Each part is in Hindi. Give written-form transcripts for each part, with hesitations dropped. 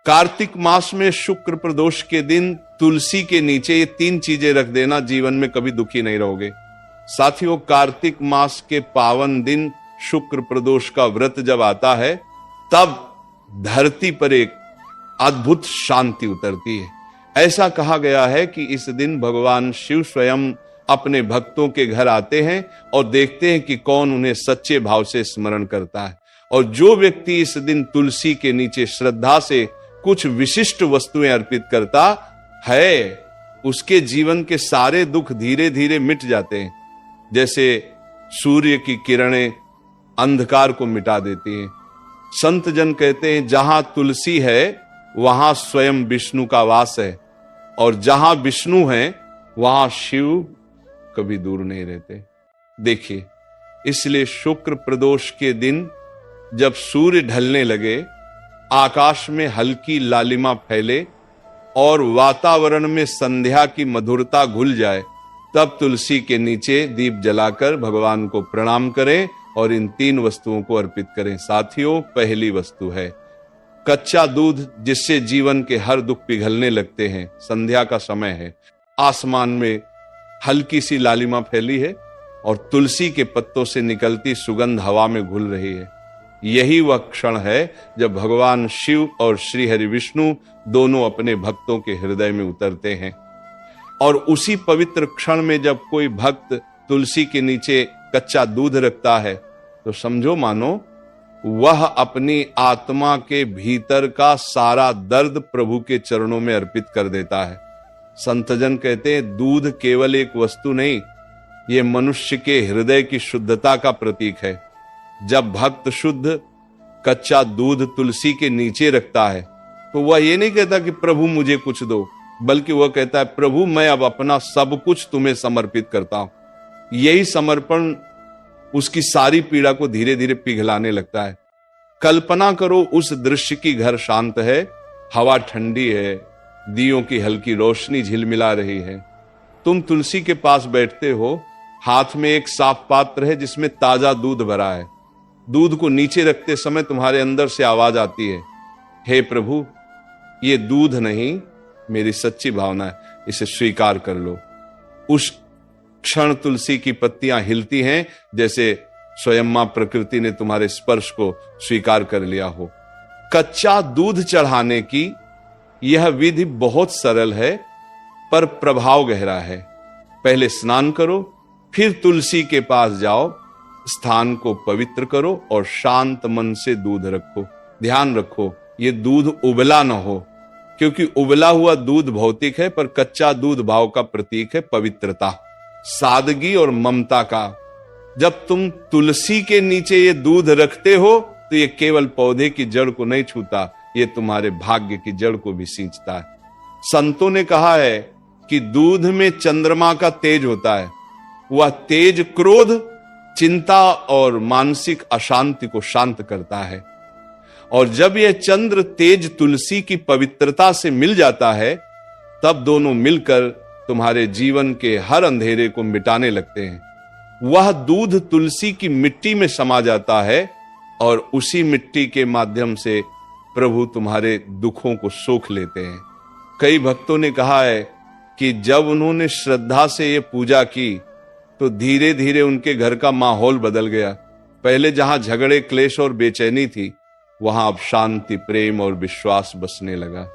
कार्तिक मास में शुक्र प्रदोष के दिन तुलसी के नीचे ये 3 चीजें रख देना, जीवन में कभी दुखी नहीं रहोगे। साथियों, कार्तिक मास के पावन दिन शुक्र प्रदोष का व्रत जब आता है, तब धरती पर एक अद्भुत शांति उतरती है। ऐसा कहा गया है कि इस दिन भगवान शिव स्वयं अपने भक्तों के घर आते हैं और देखते हैं कि कौन उन्हें सच्चे भाव से स्मरण करता है। और जो व्यक्ति इस दिन तुलसी के नीचे श्रद्धा से कुछ विशिष्ट वस्तुएं अर्पित करता है, उसके जीवन के सारे दुख धीरे धीरे मिट जाते हैं। जैसे सूर्य की किरणें अंधकार को मिटा देती हैं। संत जन कहते हैं, जहां तुलसी है वहां स्वयं विष्णु का वास है, और जहां विष्णु है वहां शिव कभी दूर नहीं रहते। देखिए, इसलिए शुक्र प्रदोष के दिन जब सूर्य ढलने लगे, आकाश में हल्की लालिमा फैले और वातावरण में संध्या की मधुरता घुल जाए, तब तुलसी के नीचे दीप जलाकर भगवान को प्रणाम करें और इन 3 वस्तुओं को अर्पित करें। साथियों, पहली वस्तु है कच्चा दूध, जिससे जीवन के हर दुख पिघलने लगते हैं। संध्या का समय है, आसमान में हल्की सी लालिमा फैली है और तुलसी के पत्तों से निकलती सुगंध हवा में घुल रही है। यही वह क्षण है जब भगवान शिव और श्री हरि विष्णु दोनों अपने भक्तों के हृदय में उतरते हैं। और उसी पवित्र क्षण में जब कोई भक्त तुलसी के नीचे कच्चा दूध रखता है, तो समझो मानो वह अपनी आत्मा के भीतर का सारा दर्द प्रभु के चरणों में अर्पित कर देता है। संतजन कहते हैं, दूध केवल एक वस्तु नहीं, ये मनुष्य के हृदय की शुद्धता का प्रतीक है। जब भक्त शुद्ध कच्चा दूध तुलसी के नीचे रखता है, तो वह ये नहीं कहता कि प्रभु मुझे कुछ दो, बल्कि वह कहता है, प्रभु मैं अब अपना सब कुछ तुम्हें समर्पित करता हूं। यही समर्पण उसकी सारी पीड़ा को धीरे धीरे पिघलाने लगता है। कल्पना करो उस दृश्य की, घर शांत है, हवा ठंडी है, दियों की हल्की रोशनी झिलमिला रही है। तुम तुलसी के पास बैठते हो, हाथ में एक साफ पात्र है जिसमें ताजा दूध भरा है। दूध को नीचे रखते समय तुम्हारे अंदर से आवाज आती है, हे प्रभु, ये दूध नहीं, मेरी सच्ची भावना है, इसे स्वीकार कर लो। उस क्षण तुलसी की पत्तियां हिलती हैं, जैसे स्वयं मां प्रकृति ने तुम्हारे स्पर्श को स्वीकार कर लिया हो। कच्चा दूध चढ़ाने की यह विधि बहुत सरल है, पर प्रभाव गहरा है। पहले स्नान करो, फिर तुलसी के पास जाओ, स्थान को पवित्र करो और शांत मन से दूध रखो। ध्यान रखो, ये दूध उबला न हो, क्योंकि उबला हुआ दूध भौतिक है, पर कच्चा दूध भाव का प्रतीक है, पवित्रता, सादगी और ममता का। जब तुम तुलसी के नीचे ये दूध रखते हो, तो ये केवल पौधे की जड़ को नहीं छूता, ये तुम्हारे भाग्य की जड़ को भी सींचता है। संतों ने कहा है कि दूध में चंद्रमा का तेज होता है। वह तेज क्रोध, चिंता और मानसिक अशांति को शांत करता है। और जब यह चंद्र तेज तुलसी की पवित्रता से मिल जाता है, तब दोनों मिलकर तुम्हारे जीवन के हर अंधेरे को मिटाने लगते हैं। वह दूध तुलसी की मिट्टी में समा जाता है और उसी मिट्टी के माध्यम से प्रभु तुम्हारे दुखों को सोख लेते हैं। कई भक्तों ने कहा है कि जब उन्होंने श्रद्धा से ये पूजा की, तो धीरे धीरे उनके घर का माहौल बदल गया। पहले जहां झगड़े, क्लेश और बेचैनी थी, वहां अब शांति, प्रेम और विश्वास बसने लगा।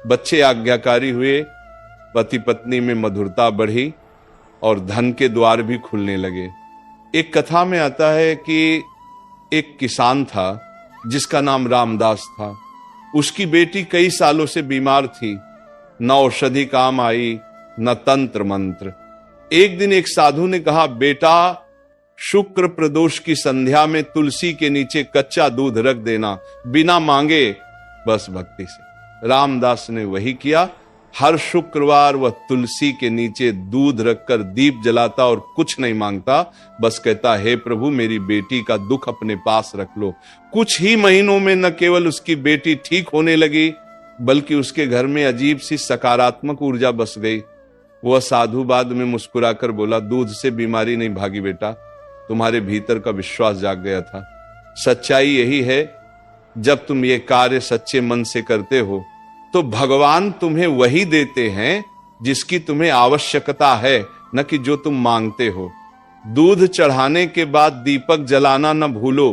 बच्चे आज्ञाकारी हुए, पति पत्नी में मधुरता बढ़ी और धन के द्वार भी खुलने लगे। एक कथा में आता है कि एक किसान था जिसका नाम रामदास था। उसकी बेटी कई सालों से बीमार थी, न औषधि काम आई, न तंत्र मंत्र। एक दिन एक साधु ने कहा, बेटा, शुक्र प्रदोष की संध्या में तुलसी के नीचे कच्चा दूध रख देना, बिना मांगे, बस भक्ति से। रामदास ने वही किया। हर शुक्रवार वह तुलसी के नीचे दूध रखकर दीप जलाता और कुछ नहीं मांगता, बस कहता, हे प्रभु, मेरी बेटी का दुख अपने पास रख लो। कुछ ही महीनों में न केवल उसकी बेटी ठीक होने लगी, बल्कि उसके घर में अजीब सी सकारात्मक ऊर्जा बस गई। वह साधु बाद में मुस्कुराकर बोला, दूध से बीमारी नहीं भागी बेटा, तुम्हारे भीतर का विश्वास जाग गया था। सच्चाई यही है, जब तुम ये कार्य सच्चे मन से करते हो, तो भगवान तुम्हें वही देते हैं जिसकी तुम्हें आवश्यकता है, न कि जो तुम मांगते हो। दूध चढ़ाने के बाद दीपक जलाना न भूलो।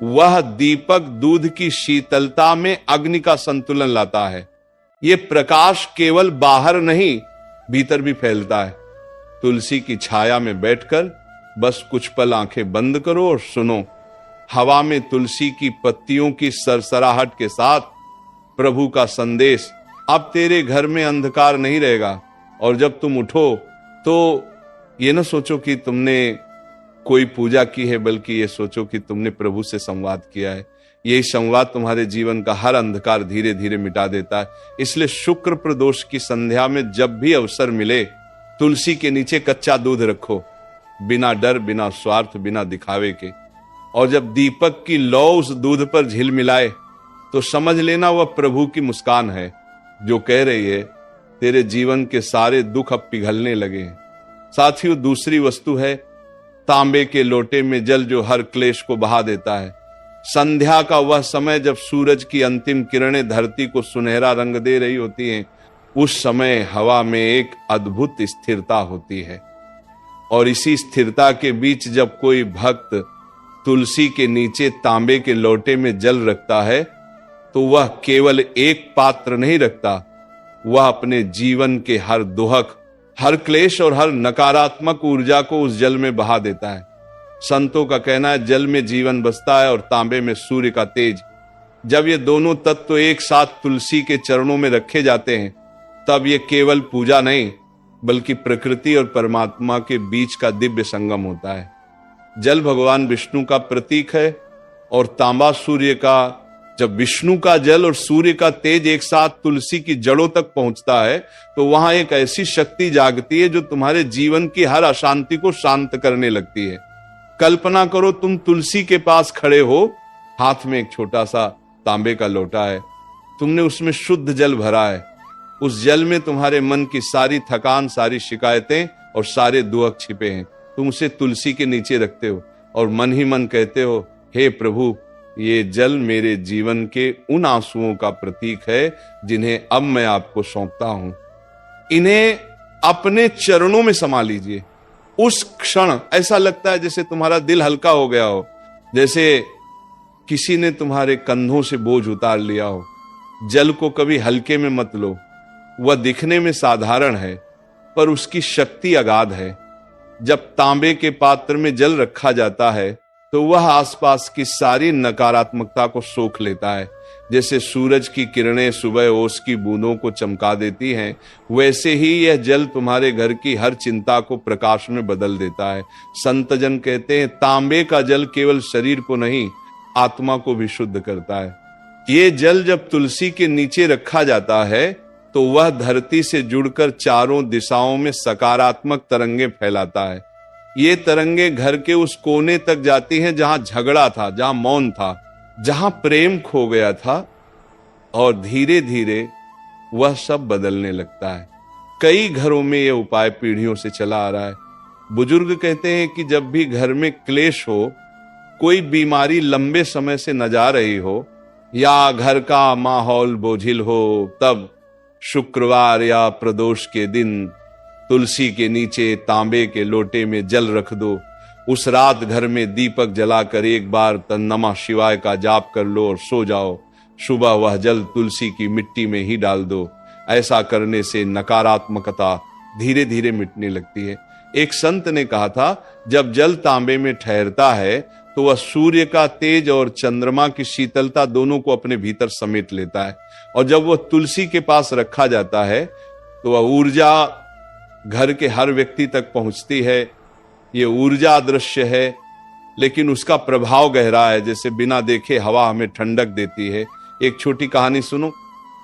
वह दीपक दूध की शीतलता में अग्नि का संतुलन लाता है। ये प्रकाश केवल बाहर नहीं, भीतर भी फैलता है। तुलसी की छाया में बैठकर बस कुछ पल आंखें बंद करो और सुनो। हवा में तुलसी की पत्तियों की सरसराहट के साथ प्रभु का संदेश। अब तेरे घर में अंधकार नहीं रहेगा। और जब तुम उठो तो ये न सोचो कि तुमने कोई पूजा की है, बल्कि ये सोचो कि तुमने प्रभु से संवाद किया है। यही संवाद तुम्हारे जीवन का हर अंधकार धीरे धीरे मिटा देता है। इसलिए शुक्र प्रदोष की संध्या में जब भी अवसर मिले, तुलसी के नीचे कच्चा दूध रखो, बिना डर, बिना स्वार्थ, बिना दिखावे के। और जब दीपक की लौ उस दूध पर झिलमिलाए तो समझ लेना वह प्रभु की मुस्कान है, जो कह रही है तेरे जीवन के सारे दुख अब पिघलने लगे हैं। साथियों, दूसरी वस्तु है तांबे के लोटे में जल, जो हर क्लेश को बहा देता है। संध्या का वह समय जब सूरज की अंतिम किरणें धरती को सुनहरा रंग दे रही होती हैं, उस समय हवा में एक अद्भुत स्थिरता होती है। और इसी स्थिरता के बीच जब कोई भक्त तुलसी के नीचे तांबे के लोटे में जल रखता है, तो वह केवल एक पात्र नहीं रखता, वह अपने जीवन के हर दुहक, हर क्लेश और हर नकारात्मक ऊर्जा को उस जल में बहा देता है। संतों का कहना है जल में जीवन बसता है और तांबे में सूर्य का तेज। जब ये दोनों तत्व एक साथ तुलसी के चरणों में रखे जाते हैं, तब ये केवल पूजा नहीं, बल्कि प्रकृति और परमात्मा के बीच का दिव्य संगम होता है। जल भगवान विष्णु का प्रतीक है और तांबा सूर्य का। जब विष्णु का जल और सूर्य का तेज एक साथ तुलसी की जड़ों तक पहुंचता है, तो वहां एक ऐसी शक्ति जागती है जो तुम्हारे जीवन की हर अशांति को शांत करने लगती है। कल्पना करो तुम तुलसी के पास खड़े हो, हाथ में एक छोटा सा तांबे का लोटा है, तुमने उसमें शुद्ध जल भरा है। उस जल में तुम्हारे मन की सारी थकान, सारी शिकायतें और सारे दुख छिपे हैं। तुम उसे तुलसी के नीचे रखते हो और मन ही मन कहते हो, हे प्रभु, ये जल मेरे जीवन के उन आंसुओं का प्रतीक है जिन्हें अब मैं आपको सौंपता हूं। इन्हें अपने चरणों में समा लीजिए। उस क्षण ऐसा लगता है जैसे तुम्हारा दिल हल्का हो गया हो, जैसे किसी ने तुम्हारे कंधों से बोझ उतार लिया हो। जल को कभी हल्के में मत लो। वह दिखने में साधारण है, पर उसकी शक्ति अगाध है। जब तांबे के पात्र में जल रखा जाता है, तो वह आसपास की सारी नकारात्मकता को सोख लेता है। जैसे सूरज की किरणें सुबह ओस की बूंदों को चमका देती हैं, वैसे ही यह जल तुम्हारे घर की हर चिंता को प्रकाश में बदल देता है। संतजन कहते हैं, तांबे का जल केवल शरीर को नहीं, आत्मा को भी शुद्ध करता है। ये जल जब तुलसी के नीचे रखा जाता है, तो वह धरती से जुड़कर चारों दिशाओं में सकारात्मक तरंगे फैलाता है। ये तरंगे घर के उस कोने तक जाती हैं जहां झगड़ा था, जहां मौन था, जहां प्रेम खो गया था, और धीरे धीरे वह सब बदलने लगता है। कई घरों में यह उपाय पीढ़ियों से चला आ रहा है। बुजुर्ग कहते हैं कि जब भी घर में क्लेश हो, कोई बीमारी लंबे समय से न जा रही हो, या घर का माहौल बोझिल हो, तब शुक्रवार या प्रदोष के दिन तुलसी के नीचे तांबे के लोटे में जल रख दो। उस रात घर में दीपक जलाकर एक बार तन्नमा शिवाय का जाप कर लो और सो जाओ। सुबह वह जल तुलसी की मिट्टी में ही डाल दो। ऐसा करने से नकारात्मकता धीरे धीरे मिटने लगती है। एक संत ने कहा था, जब जल तांबे में ठहरता है तो वह सूर्य का तेज और चंद्रमा की शीतलता दोनों को अपने भीतर समेट लेता है। और जब वह तुलसी के पास रखा जाता है तो वह ऊर्जा घर के हर व्यक्ति तक पहुंचती है। ये ऊर्जा अदृश्य है, लेकिन उसका प्रभाव गहरा है। जैसे बिना देखे हवा हमें ठंडक देती है। एक छोटी कहानी सुनो।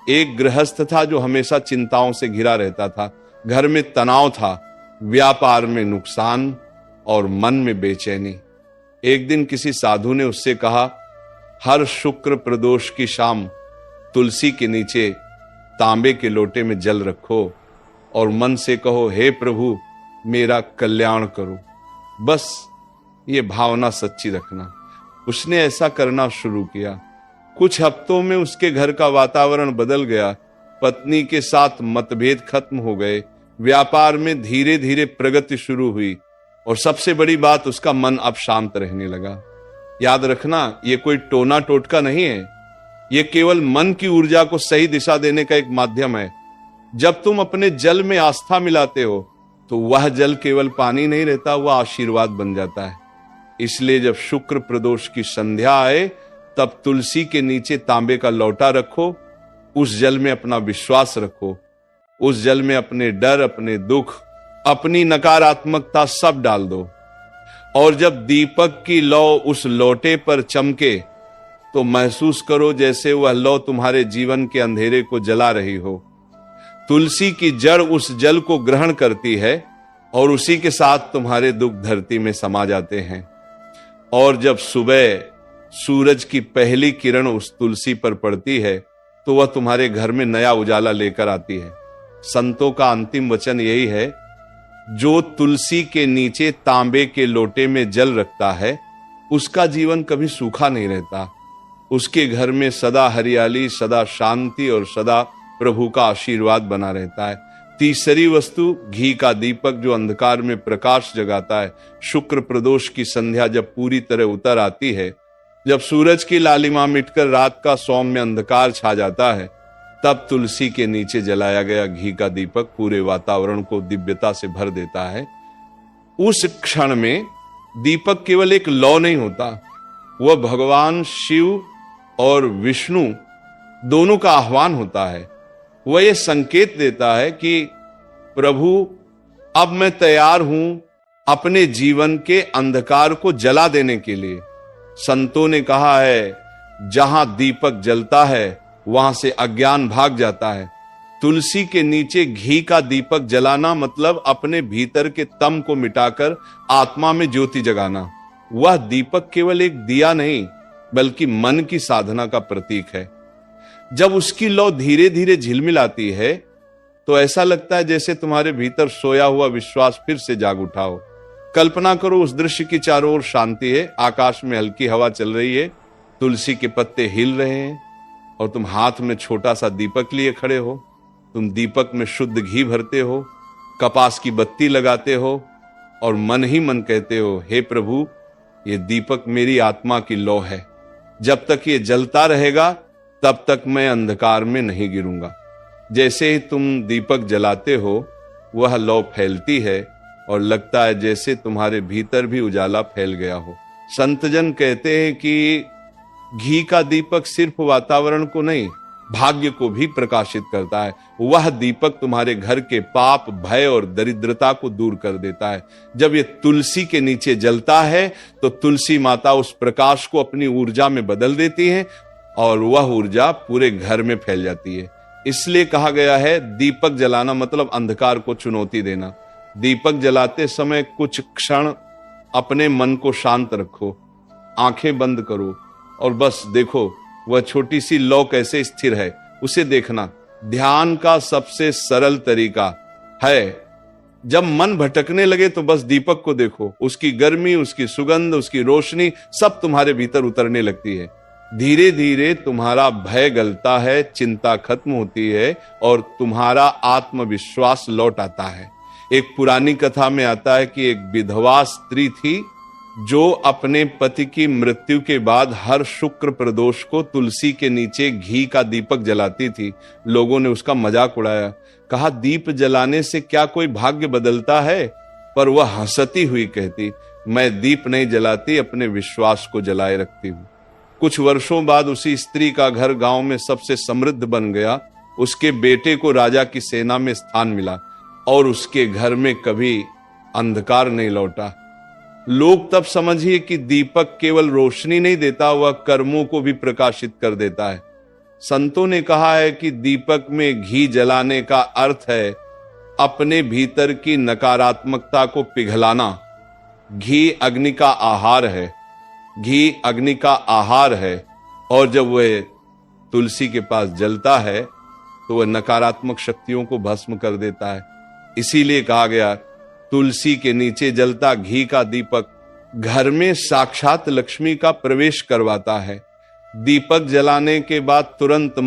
एक गृहस्थ था जो हमेशा चिंताओं से घिरा रहता था। घर में तनाव था, व्यापार में नुकसान और मन में बेचैनी। एक दिन किसी साधु ने उससे कहा, हर शुक्र प्रदोष की शाम तुलसी के नीचे तांबे के लोटे में जल रखो और मन से कहो, हे प्रभु, मेरा कल्याण करो। बस ये भावना सच्ची रखना। उसने ऐसा करना शुरू किया। कुछ हफ्तों में उसके घर का वातावरण बदल गया। पत्नी के साथ मतभेद खत्म हो गए, व्यापार में धीरे धीरे प्रगति शुरू हुई और सबसे बड़ी बात, उसका मन अब शांत रहने लगा। याद रखना, ये कोई टोना टोटका नहीं है, ये केवल मन की ऊर्जा को सही दिशा देने का एक माध्यम है। जब तुम अपने जल में आस्था मिलाते हो तो वह जल केवल पानी नहीं रहता, वह आशीर्वाद बन जाता है। इसलिए जब शुक्र प्रदोष की संध्या आए तब तुलसी के नीचे तांबे का लौटा रखो, उस जल में अपना विश्वास रखो, उस जल में अपने डर, अपने दुख, अपनी नकारात्मकता सब डाल दो। और जब दीपक की लौ उस लोटे पर चमके तो महसूस करो जैसे वह लौ तुम्हारे जीवन के अंधेरे को जला रही हो। तुलसी की जड़ उस जल को ग्रहण करती है और उसी के साथ तुम्हारे दुख धरती में समा जाते हैं। और जब सुबह सूरज की पहली किरण उस तुलसी पर पड़ती है तो वह तुम्हारे घर में नया उजाला लेकर आती है। संतों का अंतिम वचन यही है, जो तुलसी के नीचे तांबे के लोटे में जल रखता है उसका जीवन कभी सूखा नहीं रहता, उसके घर में सदा हरियाली, सदा शांति और सदा प्रभु का आशीर्वाद बना रहता है। तीसरी वस्तु, घी का दीपक जो अंधकार में प्रकाश जगाता है। शुक्र प्रदोष की संध्या जब पूरी तरह उतर आती है, जब सूरज की लालिमा मिटकर रात का सौम्य अंधकार छा जाता है, तब तुलसी के नीचे जलाया गया घी का दीपक पूरे वातावरण को दिव्यता से भर देता है। उस क्षण में दीपक केवल एक लौ नहीं होता, वह भगवान शिव और विष्णु दोनों का आह्वान होता है। वह यह संकेत देता है कि प्रभु, अब मैं तैयार हूं अपने जीवन के अंधकार को जला देने के लिए। संतों ने कहा है, जहां दीपक जलता है वहां से अज्ञान भाग जाता है। तुलसी के नीचे घी का दीपक जलाना मतलब अपने भीतर के तम को मिटाकर आत्मा में ज्योति जगाना। वह दीपक केवल एक दिया नहीं बल्कि मन की साधना का प्रतीक है। जब उसकी लौ धीरे धीरे झिलमिलाती है तो ऐसा लगता है जैसे तुम्हारे भीतर सोया हुआ विश्वास फिर से जाग उठा हो। कल्पना करो, उस दृश्य की चारों ओर शांति है, आकाश में हल्की हवा चल रही है, तुलसी के पत्ते हिल रहे हैं और तुम हाथ में छोटा सा दीपक लिए खड़े हो। तुम दीपक में शुद्ध घी भरते हो, कपास की बत्ती लगाते हो और मन ही मन कहते हो, हे प्रभु, ये दीपक मेरी आत्मा की लौ है, जब तक ये जलता रहेगा तब तक मैं अंधकार में नहीं गिरूंगा। जैसे ही तुम दीपक जलाते हो वह लौ फैलती है और लगता है जैसे तुम्हारे भीतर भी उजाला फैल गया हो। संतजन कहते हैं कि घी का दीपक सिर्फ वातावरण को नहीं, भाग्य को भी प्रकाशित करता है। वह दीपक तुम्हारे घर के पाप, भय और दरिद्रता को दूर कर देता है। जब ये तुलसी के नीचे जलता है तो तुलसी माता उस प्रकाश को अपनी ऊर्जा में बदल देती है और वह ऊर्जा पूरे घर में फैल जाती है। इसलिए कहा गया है, दीपक जलाना मतलब अंधकार को चुनौती देना। दीपक जलाते समय कुछ क्षण अपने मन को शांत रखो, आंखें बंद करो और बस देखो वह छोटी सी लौ कैसे स्थिर है, उसे देखना। ध्यान का सबसे सरल तरीका है, जब मन भटकने लगे तो बस दीपक को देखो, उसकी गर्मी, उसकी सुगंध, उसकी रोशनी सब तुम्हारे भीतर उतरने लगती है। धीरे धीरे तुम्हारा भय गलता है, चिंता खत्म होती है और तुम्हारा आत्मविश्वास लौट आता है। एक पुरानी कथा में आता है कि एक विधवा स्त्री थी जो अपने पति की मृत्यु के बाद हर शुक्र प्रदोष को तुलसी के नीचे घी का दीपक जलाती थी। लोगों ने उसका मजाक उड़ाया, कहा, दीप जलाने से क्या कोई भाग्य बदलता है? पर वह हंसती हुई कहती, मैं दीप नहीं जलाती, अपने विश्वास को जलाए रखती हूं। कुछ वर्षों बाद उसी स्त्री का घर गांव में सबसे समृद्ध बन गया। उसके बेटे को राजा की सेना में स्थान मिला और उसके घर में कभी अंधकार नहीं लौटा। लोग तब समझिए कि दीपक केवल रोशनी नहीं देता, वह कर्मों को भी प्रकाशित कर देता है। संतों ने कहा है कि दीपक में घी जलाने का अर्थ है अपने भीतर की नकारात्मकता को पिघलाना। घी अग्नि का आहार है, घी अग्नि का आहार है और जब वह तुलसी के पास जलता है तो वह नकारात्मक शक्तियों को भस्म कर देता है। इसीलिए कहा गया, तुलसी के नीचे जलता घी का दीपक घर में साक्षात लक्ष्मी का प्रवेश करवाता है। दीपक जलाने के बाद तुरंत मत